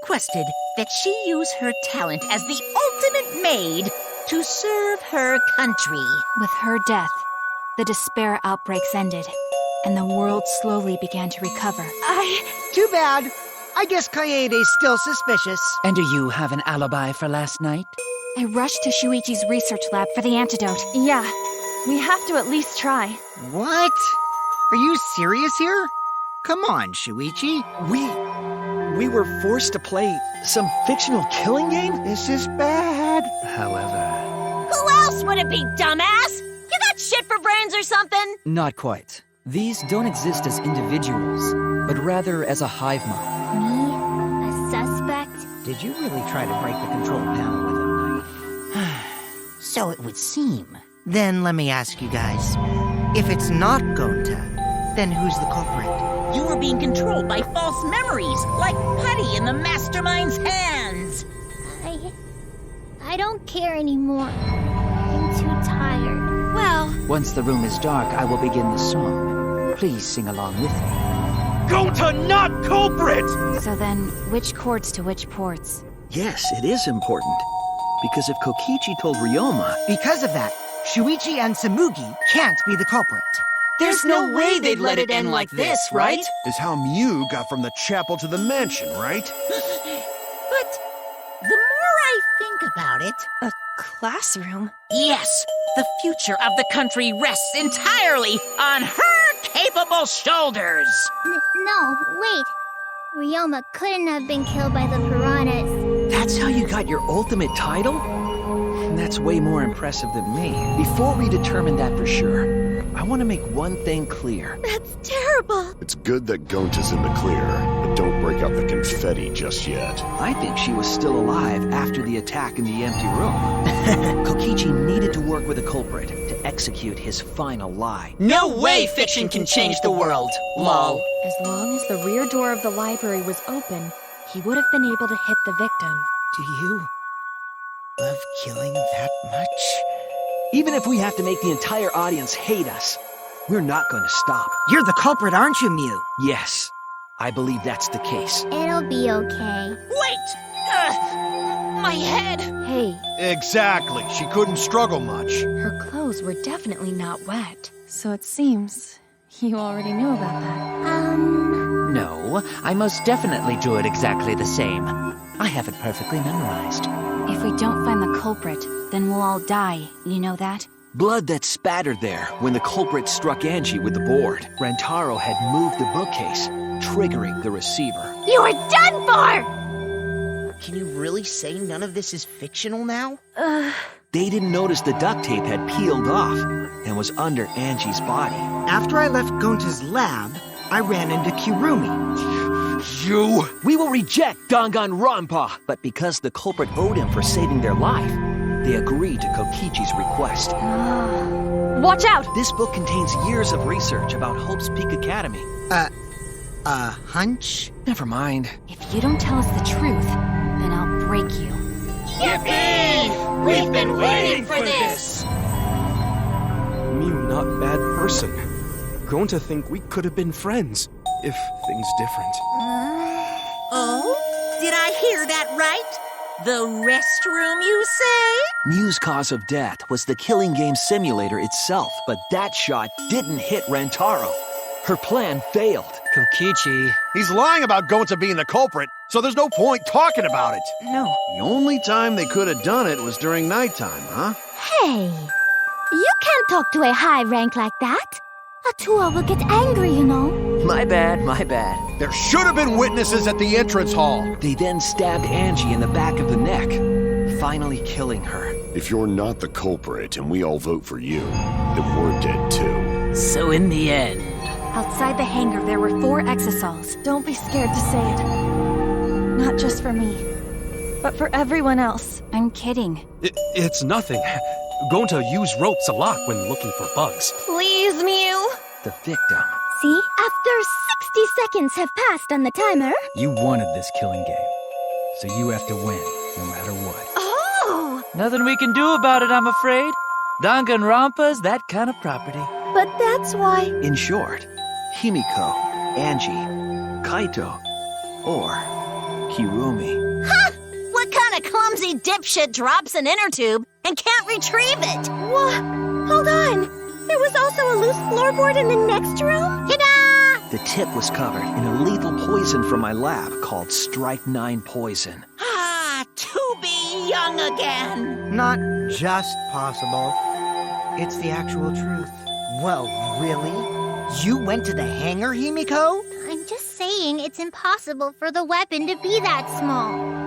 requested that she use her talent as the ultimate maid to serve her country. With her death, the despair outbreaks ended, and the world slowly began to recover. Too bad. I guess Kaede's still suspicious. And do you have an alibi for last night? I rushed to Shuichi's research lab for the antidote. Yeah, we have to at least try. What? Are you serious here? Come on, Shuichi. We were forced to play some fictional killing game? This is bad. However... Who else would it be, dumbass? You got shit for brains or something? Not quite. These don't exist as individuals, but rather as a hive mind. Me? A suspect? Did you really try to break the control panel with a knife? So it would seem. Then let me ask you guys. If it's not Gonta, then who's the culprit? You were being controlled by false memories, like putty in the mastermind's hands. I don't care anymore. I'm too tired. Well, Once the room is dark, I will begin the song. Please sing along with me. Gonta, not culprit! so then, which chords to which ports? Yes, it is important. Because if Kokichi told Ryoma... Because of that, Shuichi and Samugi can't be the culprit. There's no way they'd let it end like this, right? Is how Mew got from the chapel to the mansion, right? But the more I think about it... A classroom? Yes, the future of the country rests entirely on her capable shoulders. No, wait. Ryoma couldn't have been killed by the piranhas. That's how you got your ultimate title? That's way more impressive than me. Before we determine that for sure, I want to make one thing clear. That's terrible! It's good that Gonta's in the clear, but don't break out the confetti just yet. I think she was still alive after the attack in the empty room. Kokichi needed to work with a culprit to execute his final lie. No way fiction can change the world, lol. As long as the rear door of the library was open, he would have been able to hit the victim. Do you love killing that much? Even if we have to make the entire audience hate us, we're not going to stop. You're the culprit, aren't you, Mew? Yes, I believe that's the case. It'll be okay. Wait! My head! Hey, Exactly. She couldn't struggle much. her clothes were definitely not wet. So it seems you already knew about that. No, I most definitely drew it exactly the same. I have it perfectly memorized. If we don't find the culprit, then we'll all die, you know that? Blood that spattered there when the culprit struck Angie with the board. Rantaro had moved the bookcase, triggering the receiver. You are done for! Can you really say none of this is fictional now? They didn't notice the duct tape had peeled off and was under Angie's body. After I left Gonta's lab, I ran into Kirumi. You! We will reject Danganronpa! But because the culprit owed him for saving their life, they agreed to Kokichi's request. Watch out! This book contains years of research about Hope's Peak Academy. Hunch? Never mind. If you don't tell us the truth, then I'll break you. Yippee! We've been waiting for this! Mew not bad person. Gonta think we could have been friends, if things different. Oh? Did I hear that right? The restroom, you say? Mew's cause of death was the killing game simulator itself, but that shot didn't hit Rantaro. Her plan failed. Kokichi. He's lying about Gonta being the culprit, so there's no point talking about it. No. The only time they could have done it was during nighttime, huh? Hey, you can't talk to a high rank like that. Atua will get angry, you know. My bad, my bad. There should have been witnesses at the entrance hall. They then stabbed Angie in the back of the neck, finally killing her. If you're not the culprit and we all vote for you, then we're dead too. So in the end... Outside the hangar, there were 4 exosols. Don't be scared to say it. Not just for me, but for everyone else. I'm kidding. It's nothing. Gonta use ropes a lot when looking for bugs. Please, Mew. The victim. See, after 60 seconds have passed on the timer. You wanted this killing game, so you have to win, no matter what. Oh! Nothing we can do about it, I'm afraid. Danganronpa's that kind of property. But that's why. In short, Himiko, Angie, Kaito, or Hirumi. Ha! What kind of clumsy dipshit drops an inner tube and can't retrieve it? What? Hold on! There was also a loose floorboard in the next room? Ta-da! The tip was covered in a lethal poison from my lab called Strike 9 poison. Ah, to be young again. Not just possible. It's the actual truth. Well, really? You went to the hangar, Himiko? I'm just saying it's impossible for the weapon to be that small.